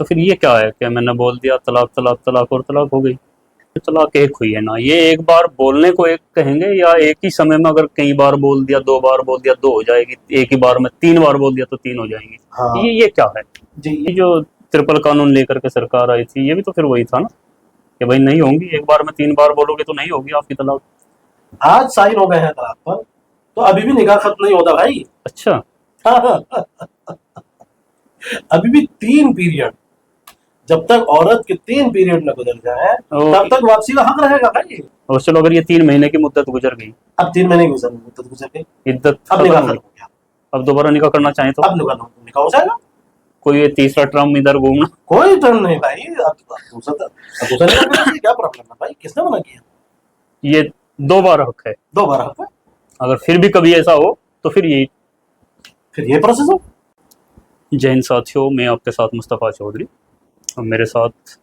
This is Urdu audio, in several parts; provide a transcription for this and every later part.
تو پھر یہ کیا ہے کہ میں نے بول دیا طلاق طلاق طلاق اور طلاق ہو گئی؟ طلاق ایک ہوئی ہے نا، یہ ایک بار بولنے کو ایک کہیں گے، یا ایک ہی سمے میں اگر کئی بار بول دیا، 2 بار بول دیا 2 ہو جائے گی، ایک ہی بار میں 3 بار بول دیا تو 3 ہو جائیں گی؟ ہاں یہ کیا ہے جی، یہ جو ٹرپل قانون لے کر کے سرکار آئی تھی، یہ بھی تو پھر وہی تھا نا کہ بھائی نہیں ہوں گی، ایک بار میں 3 بار بولو گے تو نہیں ہوگی آپ کی طلاق۔ آج سائن ہو گئے ہیں طلاق پر، تو ابھی بھی نکاح ختم نہیں ہوتا بھائی۔ اچھا، ابھی بھی 3 پیریڈ، جب تک عورت کے 3 پیریڈ نہ گزر جائے تب تک واپسی کا حق رہے گا بھائی۔ اور چلو اگر یہ 3 مہینے کی مدت گزر گئی، اب 3 مہینے گزر گئی، عدت اب نکاح ختم ہو گیا، اب دوبارہ نکاح کرنا چاہیں تو اب نکاح ہو جائے گا، کوئی تیسرا ٹرم ادھر گھومنا؟ کوئی ٹرم نہیں بھائی۔ اب دوسرا نکاح کرنے سے کیا پرابلم ہے بھائی، کس نے منع کیا؟ یہ 2 بار حق ہے، 2 بار حق ہے، اگر پھر بھی کبھی ایسا ہو تو پھر یہ پروسیس ہو۔ جے ہند ساتھیوں، میں آپ کے ساتھ مصطفیٰ چودھری، اور میرے ساتھ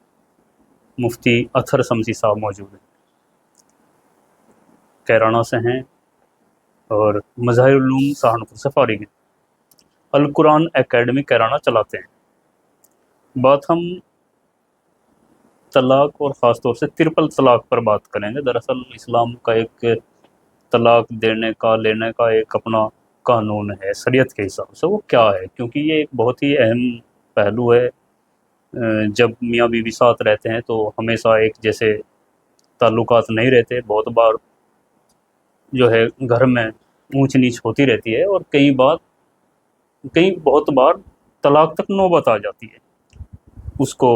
مفتی اطہر سمسی صاحب موجود ہیں، کیرانہ سے ہیں اور مظاہر العلوم سہارنپور سے فارغ ہیں، القرآن اکیڈمی کیرانہ چلاتے ہیں۔ بات ہم طلاق اور خاص طور سے ٹرپل طلاق پر بات کریں گے۔ دراصل اسلام کا ایک طلاق دینے کا لینے کا ایک اپنا قانون ہے شریعت کے حساب سے، وہ کیا ہے؟ کیونکہ یہ ایک بہت ہی اہم پہلو ہے۔ جب میاں بیوی ساتھ رہتے ہیں تو ہمیشہ ایک جیسے تعلقات نہیں رہتے، بہت بار جو ہے گھر میں اونچ نیچ ہوتی رہتی ہے، اور بہت بار طلاق تک نوبت آ جاتی ہے۔ اس کو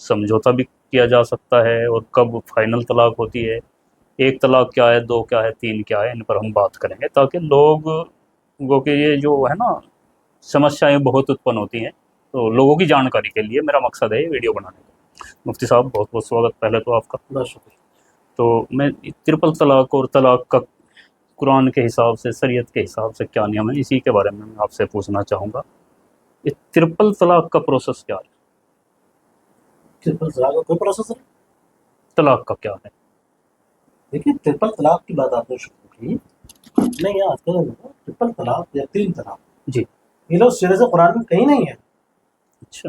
سمجھوتا بھی کیا جا سکتا ہے، اور کب فائنل طلاق ہوتی ہے، 1 طلاق کیا ہے، 2 کیا ہے، 3 کیا ہے، ان پر ہم بات کریں گے تاکہ لوگوں کے یہ جو ہے نا سمسیایں بہت اتپن ہوتی ہیں، تو لوگوں کی جانکاری کے لیے میرا مقصد ہے یہ ویڈیو بنانے کا۔ مفتی صاحب بہت بہت سواگت پہلے تو آپ کا۔ بہت شکریہ۔ تو میں ٹرپل طلاق اور طلاق کا قرآن کے حساب سے، شریعت کے حساب سے کیا نیم ہے، اسی کے بارے میں آپ سے پوچھنا چاہوں گا۔ یہ ٹرپل طلاق کا پروسیس کیا ہے؟ ٹرپل طلاق کا کوئی پروسیس نہیں۔ طلاق کا کیا ہے؟ دیکھیے، ٹرپل طلاق کی بات آپ نے شروع کی، نہیں یاد کرو، ٹرپل طلاق یا 3 طلاق جی، یہ لوگ سرے سے قرآن میں کہیں نہیں ہے۔ اچھا،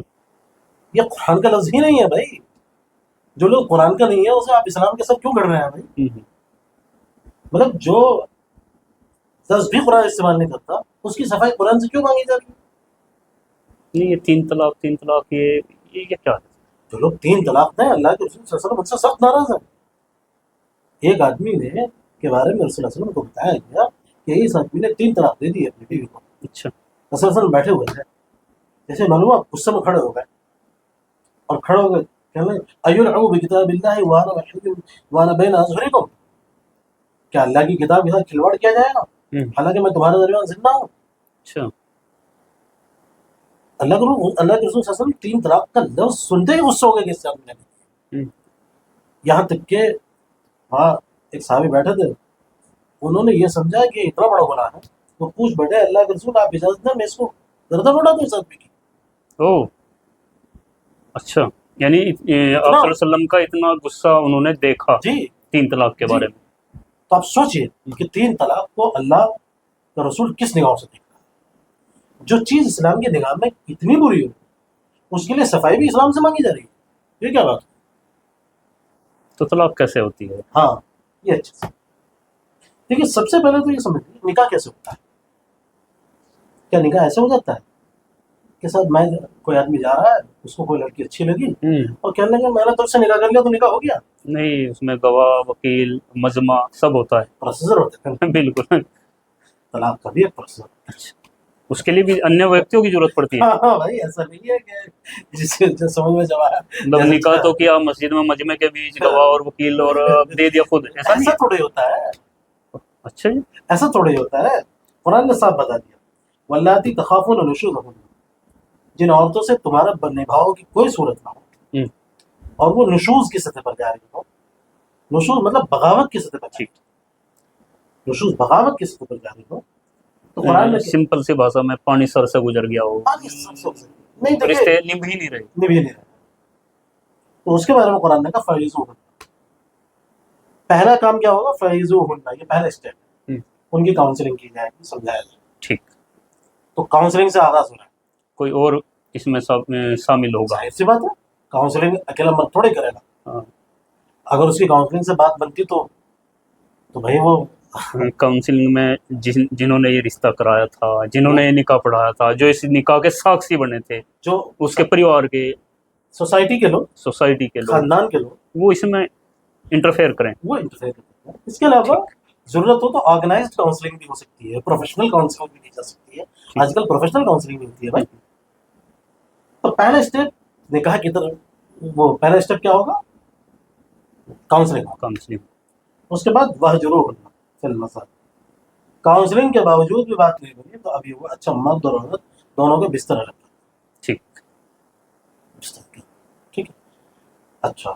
یہ قرآن کا لفظ ہی نہیں ہے بھائی۔ جو لوگ قرآن کا نہیں ہے اسے آپ اسلام کے ساتھ کیوں کر رہے ہیں بھائی؟ مطلب جو لفظ بھی قرآن استعمال نہیں کرتا اس کی صفائی قرآن سے کیوں مانگی جا رہی ہے؟ نہیں، یہ 3 طلاق یہ کیا ہے؟ جو لوگ 3 طلاق دیں، اللہ کے رسول صلی اللہ علیہ وسلم ان سے سخت ناراض ہیں۔ ایک آدمی نے کے بارے میں رسول اللہ علیہ وسلم کو بتایا گیا کہ اس آدمی نے 3 طلاق دے دی اپنی بیوی کو۔ اچھا، رسول اللہ علیہ وسلم بیٹھے ہوئے تھے، جیسے معلوم آپ غصے میں کھڑے ہو گئے، اور کھڑے ہو گئے کہنے ایلعب بکتاب اللہ وانا بین اظہرکم، کیا اللہ کی کتاب کے ساتھ کھلواڑ کیا جائے گا حالانکہ میں تمہارے درمیان زندہ ہوں؟ اچھا، اللہ کے رسول صلی اللہ علیہ وسلم 3 طلاق کا لفظ سنتے ہی غصہ ہو گئے کہ اس سے آدمی نے، یہاں تک کہ وہاں ایک صحابی بیٹھے تھے، انہوں نے یہ سمجھا کہ اتنا بڑا گناہ ہے، وہ پوچھ بیٹھے اللہ کے رسول آپ اجازت دیں میں اس کو گردن اڑا دوں اس آدمی کی۔ او اچھا، یعنی آپ صلی اللہ علیہ وسلم کا اتنا غصہ انہوں نے دیکھا جی 3 طلاق کے بارے میں۔ تو آپ سوچئے کہ 3 طلاق کو اللہ کا رسول کس نگاہوں سے دیکھتا ہے؟ جو چیز اسلام کی نگاہ میں اتنی بری ہو اس کے لیے صفائی بھی اسلام سے مانگی جا رہی ہے، یہ کیا بات ہے؟ تو طلاق کیسے ہوتی ہے؟ ہاں یہ اچھا دیکھیے، سب سے پہلے تو یہ سمجھیے نکاح کیسے ہوتا ہے۔ کیا نکاح ایسے ہو جاتا ہے کہ ساتھ میں کوئی آدمی جا رہا ہے، اس کو کوئی لڑکی اچھی لگی اور کہنے لگا میں نے تم سے نکاح کر لیا تو نکاح ہو گیا؟ نہیں، اس میں گواہ، وکیل، مجمع سب ہوتا ہے، پروسیسر ہوتا ہے۔ بالکل۔ طلاق کا بھی ایک پروسیسر ہوتا ہے۔ اس کے لیے بھی انیہ ویکتیوں کی ضرورت پڑتی ہے؟ ہاں بھائی، ایسا نہیں ہے کہ جسے سمجھ میں جب آیا مطلب نکاح تو کیا مسجد میں مجمع کے بیچ گواہ اور وکیل اور دے دیا خود، ایسا نہیں ایسا ہے؟ تھوڑے ہوتا ہے، اچھا جی، ایسا تھوڑے ہوتا ہے۔ قرآن نے صاف بتا دیا واللاتی تخافون نشوزہن، جن عورتوں سے تمہارا نبھاؤ کی کوئی صورت نہ ہو، اور وہ نشوز کی سطح پر جا رہی ہو۔ نشوز مطلب بغاوت کی سطح پر جا رہی ہو، نشوز بغاوت کی سطح پر جا رہی ہو، تو قرآن نے سمپل سی بھاشا میں پانی سر سے گزر گیا ہو، نہیں رشتے نبھ ہی نہیں رہے۔ نبھی نہیں رہے، تو اس کے بارے میں قرآن نے کہا فعیذوہن۔ پہلا کام کیا ہوگا؟ فعیذوہن، یہ پہلا اسٹیپ، ان کی کاؤنسلنگ کی جائے گی، سمجھایا جائے گا۔ ٹھیک، تو کاؤنسلنگ سے آغاز ہو رہا ہے۔ کوئی اور اس میں شامل ہوگا. ظاہر سی بات ہے، کاؤنسلنگ اکیلا مرد تھوڑے کرے گا. ہاں. اگر اس کی کاؤنسلنگ سے بات بنتی تو بھائی وہ کاؤنسلنگ میں جنہوں نے یہ رشتہ کرایا تھا، جنہوں نے یہ نکاح پڑھایا تھا، جو اس نکاح کے ساکشی بنے تھے، جو اس کے پریوار کے، سوسائٹی کے لوگ، سوسائٹی کے لوگ، خاندان کے لوگ، وہ اس میں انٹرفیئر کریں. وہ انٹرفیئر کرتے ہیں. اس کے علاوہ ضرورت ہو تو آرگنائزڈ کاؤنسلنگ بھی ہو سکتی ہے، پروفیشنل کاؤنسلنگ بھی دی جا سکتی ہے. آج کل پروفیشنل کاؤنسلنگ بھی ہوتی ہے بھائی. تو پہلا اسٹیپ نکاح کی طرف، وہ پہلا اسٹیپ کیا ہوگا؟ کاؤنسلنگ. اس کے بعد وہجروہن فی المضاجع. کاؤنسلنگ کے باوجود بھی بات نہیں بنی تو اب یہ ہوا اچھا مرد اور عورت دونوں کا بستر الگ کر. ٹھیک. ٹھیک ہے. اچھا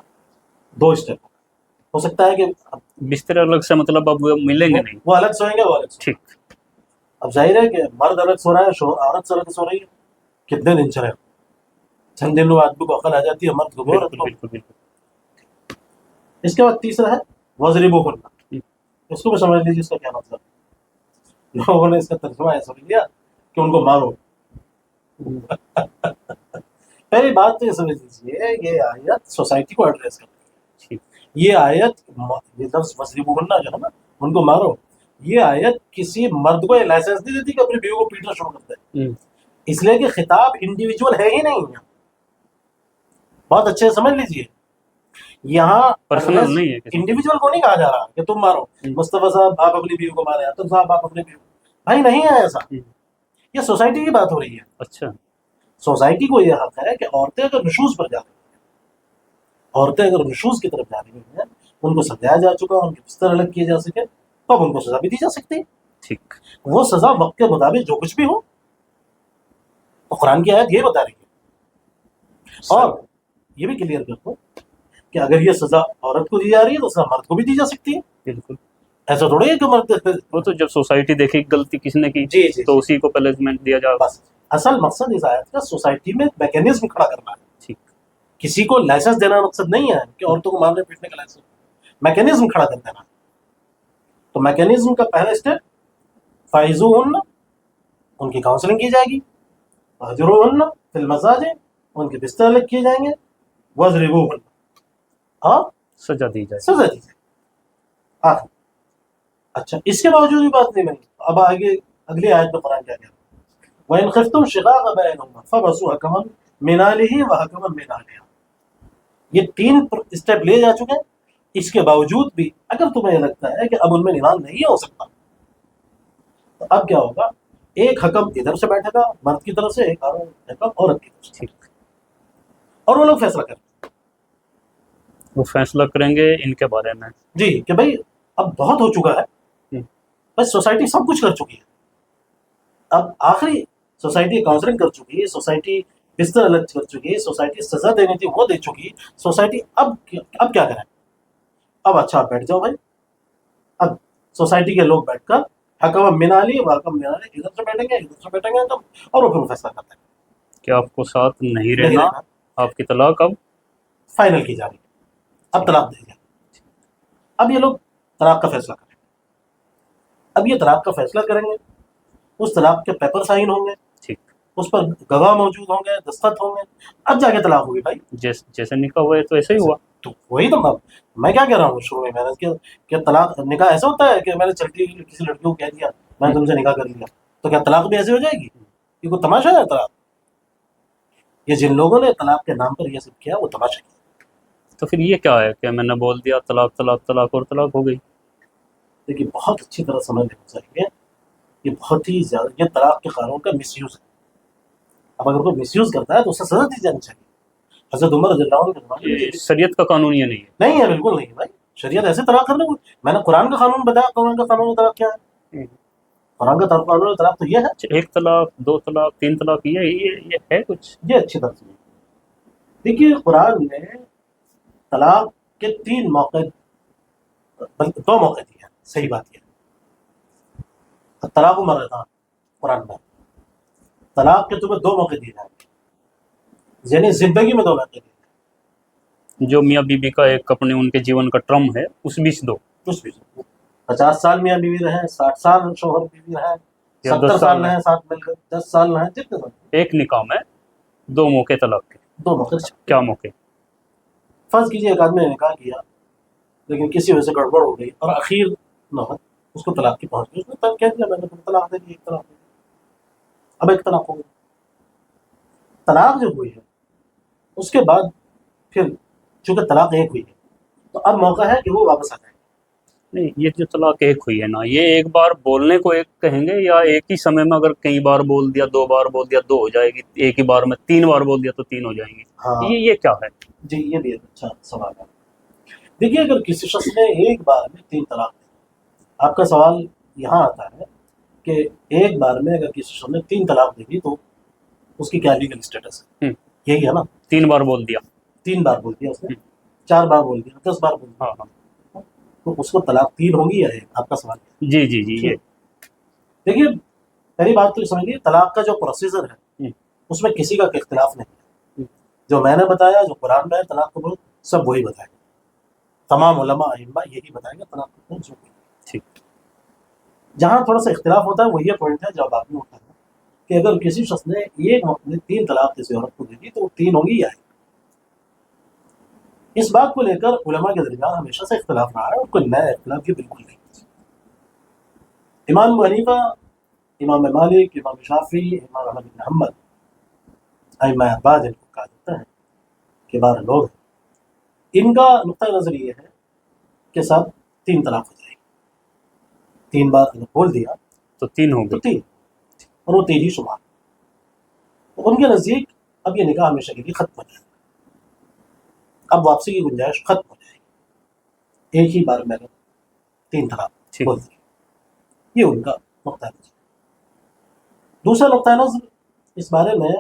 2 اسٹیپ ہو سکتا ہے کہ بستر الگ سے مطلب اب وہ ملیں گے نہیں. وہ الگ سوئیں گے، وہ الگ سوئیں گے. ٹھیک. اب ظاہر ہے کہ مرد الگ سو رہا ہے، عورت الگ سو رہی ہے. کتنے دن چلے؟ چند دن میں آدمی کو عقل آ جاتی ہے، مرد کو بھی عورت کو. بالکل. اس کے بعد تیسرا ہے وضربوہن. اس کو بھی سمجھ لیجیے اس کا کیا مطلب. لوگوں نے اس کا ترجمہ ایسا لیا کہ ان کو مارو. پہلی بات تو یہ سمجھ لیجیے، یہ آیت سوسائٹی کو ایڈریس کرتی ہے. یہ آیت، یہ لفظ وضربوہن جو ہے نا، ان کو مارو، یہ آیت کسی مرد کو یہ لائسنس نہیں دیتی کہ اپنی بیوی کو پیٹنا شروع کر دے. اس لیے کہ خطاب انڈیویجول ہے ہی نہیں. بہت اچھے سے سمجھ لیجیے، یہاں پرسنل نہیں ہے، انڈیویجول کو نہیں کہا جا رہا کہ تم مارو. مصطفیٰ صاحب آپ اپنی بیوی کو مارے، تم صاحب آپ اپنی بیوی. بھائی نہیں ہے ایسا. یہ سوسائٹی کی بات ہو رہی ہے. اچھا. سوسائٹی کو یہ حق ہے کہ عورتیں اگر نشوز پر جا رہی ہیں، عورتیں اگر نشوز کی طرف جا رہی ہیں، ان کو سمجھایا جا چکا، ان کے بستر الگ کیے جا سکے، تو اب ان کو سزا بھی دی جا سکتی ہے. ٹھیک. وہ سزا وقت کے مطابق جو کچھ بھی ہو، تو قرآن کی آیت یہ بتا رہی ہے. اور یہ بھی کلیئر کر دو کہ اگر یہ سزا عورت کو دی جا رہی ہے تو سزا مرد کو بھی دی جا سکتی ہے. بالکل. ایسا تھوڑی ہے کہ مرد، وہ تو جب سوسائٹی دیکھے غلطی کس نے کی جی تو اسی کو پنشمنٹ دیا جائے. بس اصل مقصد اس آیت کا سوسائٹی میں میکینزم کھڑا کرنا ہے. ٹھیک. کسی کو لائسنس دینا مقصد نہیں ہے کہ عورتوں کو مارنے پیٹنے کا لائسنس، میکینزم کھڑا کر دینا. تو میکینزم کا پہلا اسٹیپ فائزوہن، ان کی کاؤنسلنگ کی جائے گی. وہجروہن فی المضاجع، ان کے بستر الگ کیے جائیں گے. وضربوہن، اور سزا دی جائے. سزا دی جائے. آخر اچھا، اس کے باوجود بھی بات نہیں بنی. اب آگے اگلی آیت میں قرآن کیا کہتا ہے؟ وَإِنْ خِفْتُمْ شِقَاقَ بَيْنِهِمَا فَبَعْثُوا حَكَمًا مِنْ أَهْلِهِ وَحَكَمًا مِنْ أَهْلِهَا. یہ 3 اسٹیپ لے جا چکے ہیں. اس کے باوجود بھی اگر تمہیں لگتا ہے کہ اب ان میں نظام نہیں ہو سکتا، تو اب کیا ہوگا؟ ایک حکم ادھر سے بیٹھے گا مرد کی طرف سے، ایک حکم عورت کی طرف سے، اور وہ لوگ فیصلہ کریں گے. وہ فیصلہ کریں گے ان کے بارے میں. جی، کہ بھائی اب بہت ہو چکا ہے، بس سوسائٹی سب کچھ کر چکی ہے. اب آخری سوسائٹی کاؤنسلنگ کر چکی ہے، سوسائٹی بستر الگ کر چکی ہے، سوسائٹی سزا دینی تھی وہ دے چکی ہے. سوسائٹی اب کیا کریں؟ اب اچھا آپ بیٹھ جاؤ بھائی. اب سوسائٹی کے لوگ بیٹھ کر حکم من اہلہ وحکم من اہلہ، ادھر سے بیٹھیں گے ادھر سے بیٹھیں گے، اور وہ پھر فیصلہ کرتے ہیں کہ آپ کو ساتھ نہیں رہنا، آپ کی طلاق اب فائنل کی جا رہی ہے. اب طلاق دے جائے. اب یہ لوگ طلاق کا فیصلہ کریں گے. اب یہ طلاق کا فیصلہ کریں گے، اس طلاق کے پیپر سائن ہوں گے، اس پر گواہ موجود ہوں گے، دستخط ہوں گے. اب جا کے طلاق ہوگی بھائی. جیسے نکاح ہوا ہے تو ایسے ہی ہوا. تو وہی تو میں کیا کہہ رہا ہوں شروع میں نے کہ طلاق نکاح ایسا ہوتا ہے کہ میں نے چلتی کسی لڑکی کو کہہ دیا میں نے تم سے نکاح کر لیا، تو کیا طلاق بھی ایسے ہو جائے گی؟ یہ کوئی تماشا ہے طلاق؟ یہ جن لوگوں نے طلاق کے نام پر یہ سب کیا وہ تماشا کیا. تو پھر یہ کیا ہے کہ میں نے بول دیا طلاق طلاق طلاق اور طلاق ہو گئی؟ دیکھیے بہت اچھی طرح سمجھ لینا چاہیے، یہ بہت ہی زیادہ یہ طلاق کے قانون کا مس یوز ہے. اب اگر کوئی مس یوز کرتا ہے تو اسے سزا دی جانی چاہیے. حضرت عمر رضی اللہ عنہ کے زمانے میں شریعت کا قانون یہ نہیں ہے. نہیں ہے، بالکل نہیں ہے بھائی. شریعت ایسے طلاق کرنے کو، میں نے قرآن کا قانون بتایا. قرآن کا قانون طلاق کیا ہے؟ قرآن کا قانون طلاق تو یہ ہے 1 طلاق 2 طلاق 3 طلاق، یہ ہے کچھ. یہ اچھی طرح سے دیکھیے قرآن نے طلاق کے 3 موقع، 2 موقع دیے ہیں. صحیح بات یہ ہے، طلاق مرتان قرآن میں طلاق کے تمہیں 2 موقع دیے جائیں گے، یعنی زندگی میں 2 موقع دیے جائیں. جو میاں بیوی کا ایک اپنے ان کے جیون کا ٹرم ہے اس بیچ 2، اس بھی 50 سال میاں بیوی رہیں، 60 سال شوہر بیوی رہیں، 70 سال رہیں ساتھ مل کر، 10 سال رہیں، جتنے سال ایک نکاح میں دو موقع طلاق کے، 2 موقع. کیا موقع؟ فرض کیجیے ایک آدمی نے نکاح کیا لیکن کسی وجہ سے گڑبڑ ہو گئی اور اخیر نوبت اس کو طلاق کی پہنچ گئی، اس نے تب کہہ دیا میں نے طلاق دے دی، ایک طلاق دے دی. اب ایک طلاق ہو گئی. طلاق جو ہوئی ہے اس کے بعد پھر چونکہ طلاق ایک ہوئی ہے تو اب موقع ہے کہ وہ واپس آ جائے. نہیں، یہ جو طلاق ایک ہوئی ہے نا، یہ ایک بار بولنے کو ایک کہیں گے، یا ایک ہی سمے میں اگر کئی بار بول دیا، 2 بار بول دیا 2 ہو جائے گی، ایک ہی بار میں 3 بار بول دیا تو 3 ہو جائیں گی؟ ہاں یہ کیا ہے؟ جی یہ بھی ایک اچھا سوال ہے. دیکھیے اگر کسی شخص نے ایک بار میں 3 طلاق دی، آپ کا سوال یہاں آتا ہے کہ ایک بار میں اگر کسی شخص نے 3 طلاق دے دی تو اس کی کیا لیگل اسٹیٹس ہے؟ یہی ہے نا. 3 بار بول دیا. 3 بار بول دیا اس نے، 4 بار بول دیا، 10 بار بول دیا، ہاں تو اس کو طلاق 3 ہوگی یا ایک؟ آپ کا سوال ہے. جی جی جی. یہ دیکھیے پہلی بات تو یہ سمجھیے طلاق کا جو پروسیجر ہے اس میں کسی کا اختلاف نہیں ہے. جو میں نے بتایا، جو قرآن میں ہے طلاق کا بول سب وہی بتائے گا. تمام علماء ائمہ یہی بتائیں گے طلاق کا بول جو ٹھیک. جہاں تھوڑا سا اختلاف ہوتا ہے وہ یہ پوائنٹ ہے جو آپ نے اٹھایا کہ اگر کسی شخص نے ایک وقت میں 3 طلاق کسی عورت کو دے دی تو وہ 3 ہوگی یا ایک. اس بات کو لے کر علماء کے درمیان ہمیشہ سے اختلاف رہا ہے اور کوئی نیا اختلاف یہ بالکل نہیں. امام ابو حنیفہ، امام مالک، امام شافعی، امام احمد بن حنبل، ائمہ اربعہ جن کو کہا جاتا ہے کہ 12 لوگ ہیں، ان کا نقطۂ نظر یہ ہے کہ صاحب 3 طلاق ہو جائے گی. 3 بار اگر بول دیا تو 3 ہو تو گئی. 3، اور وہ 3 ہی شمار. تو ان کے نزدیک اب یہ نکاح ہمیشہ کے لیے ختم ہو جائے گا. اب واپسی کی گنجائش ختم ہو جائے گی ایک ہی بار میں اگر 3 طلاق ٹھیک. بول دی. یہ ان کا نقطۂ نظر. دوسرا نقطۂ نظر اس بارے میں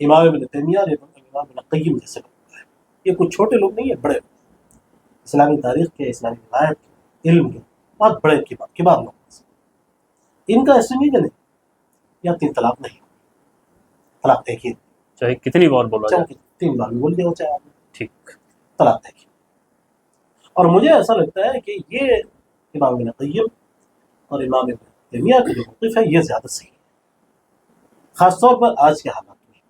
امام ابن تیمیہ اور امام ابن قیم جیسے لوگ ہیں. یہ کچھ چھوٹے لوگ نہیں، یہ بڑے لوگ، اسلامی تاریخ کے، اسلامی روایت کے، علم کے بہت بڑے کبار لوگ. ان کا ایسٹیمیٹ نہیں یا 3 طلاق نہیں، طلاق ایک ہی، چاہے کتنی بار بولا جائے. چاہے 3 بار بھی بول دیا ہو چاہے آپ نے، ٹھیک. طلاق ایک ہی. اور مجھے ایسا لگتا ہے کہ یہ امام ابن قیم اور امام ابن تیمیہ کا جو موقف ہے یہ زیادہ صحیح ہے، خاص طور پر آج کے حالات میں.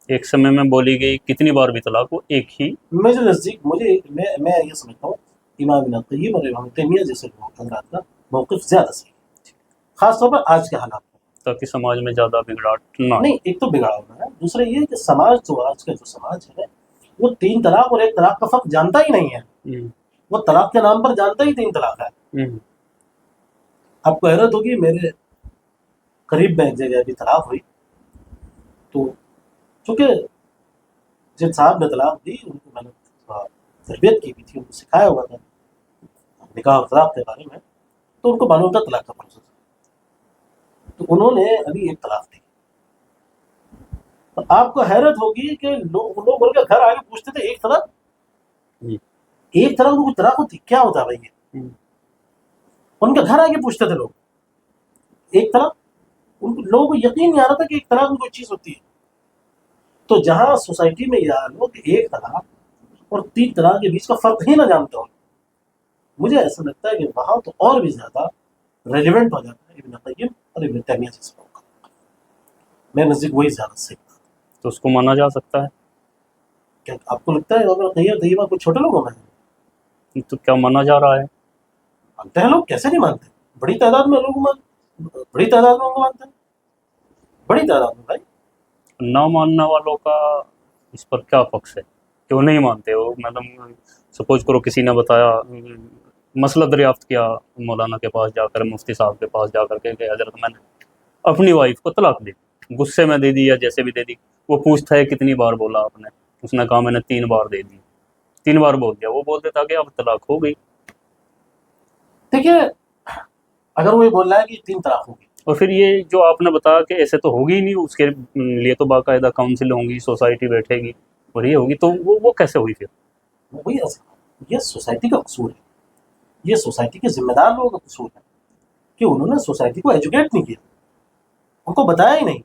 ایک سمے میں بولی گئی کتنی بار بھی طلاق ہو، ایک ہی. مجھے نزدیک میں یہ سمجھتا ہوں امام ابن قیم اور امام تیمیہ جیسے حضرات کا موقف زیادہ صحیح ہے، خاص طور پر آج کے حالات میں. تاکہ سماج میں زیادہ بگڑاٹ نہ آئے. نہیں، ایک تو بگاڑ ہونا ہے، دوسرا یہ کہ سماج تو آج کا جو سماج ہے وہ 3 طلاق اور 1 طلاق کا فرق جانتا ہی نہیں ہے. وہ طلاق کے نام پر جانتا ہی 3 طلاق ہے. آپ کو حیرت ہوگی، میرے قریب میں ایک جگہ ابھی طلاق ہوئی تو چونکہ جن صاحب نے طلاق دی ان کو میں نے تربیت کی بھی تھی، ان کو سکھایا ہوا تھا نکاح اور طلاق کے بارے میں، تو ان کو معلوم تھا طلاق کا پروسیس. تو انہوں نے ابھی 1 طلاق دی. آپ کو حیرت ہوگی کہ لوگ بول کے گھر آگے پوچھتے تھے 1 طلاق، 1 طلاق کوئی طلاق ہوتی کیا ہوتا ہے بھائی؟ ان کے گھر آگے پوچھتے تھے لوگ 1 طلاق. لوگوں کو یقین نہیں آ رہا تھا کہ 1 طلاق میں کوئی چیز ہوتی ہے. تو جہاں سوسائٹی میں یہ حال ہو کہ 1 طلاق اور 3 طلاق کے بیچ کا فرق ہی نہ جانتے ہو، مجھے ایسا لگتا ہے کہ وہاں تو اور بھی زیادہ ریلیونٹ ہو جاتا ہے ابن قیم اور ابن تیمیہ جیسے لوگوں کا. میں نزدیک وہی زیادہ صحیح. تو اس کو مانا جا سکتا ہے. کیا آپ کو لگتا ہے ابن قیم طیبہ کوئی چھوٹے لوگوں میں؟ تو کیا مانا جا رہا ہے؟ مانتے ہیں لوگ، کیسے نہیں مانتے؟ بڑی تعداد میں لوگ بڑی تعداد میں مانتے ہیں، بڑی تعداد میں. بھائی نہ ماننے والوں کا اس پر کیا پکش ہے کہ وہ نہیں مانتے ہو؟ مطلب سپوز کرو کسی نے بتایا، مسئلہ دریافت کیا مولانا کے پاس جا کر، مفتی صاحب کے پاس جا کر کے کہ حضرت میں نے اپنی وائف کو طلاق دی، غصے میں دے دی یا جیسے بھی دے دی. وہ پوچھتا ہے کتنی بار بولا آپ نے؟ اس نے کہا میں نے 3 بار دے دی. 3 بار بول دیا. وہ بول دیتا کہ اب طلاق ہو گئی. دیکھیے اگر وہ یہ بول رہا ہے کہ 3 طلاق ہوگی، اور پھر یہ جو آپ نے بتایا کہ ایسے تو ہوگی ہی نہیں، اس کے لیے تو باقاعدہ کاؤنسل ہوں گی، سوسائٹی بیٹھے گی اور یہ ہوگی، تو وہ کیسے ہوئی پھر؟ وہی یہ سوسائٹی کا قصور ہے، یہ سوسائٹی کے ذمہ دار لوگوں کا قصور ہے کہ انہوں نے سوسائٹی کو ایجوکیٹ نہیں کیا، ان کو بتایا ہی نہیں.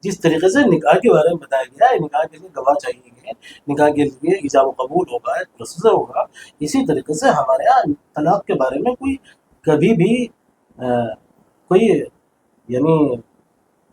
جس طریقے سے نکاح کے بارے میں بتایا گیا ہے، نکاح کے لیے گواہ چاہیے گئے، نکاح کے لیے ایجاب و قبول ہوگا، ایک پروسیسر ہوگا، اسی طریقے سے ہمارے یہاں طلاق کے بارے میں کوئی کبھی بھی کوئی یعنی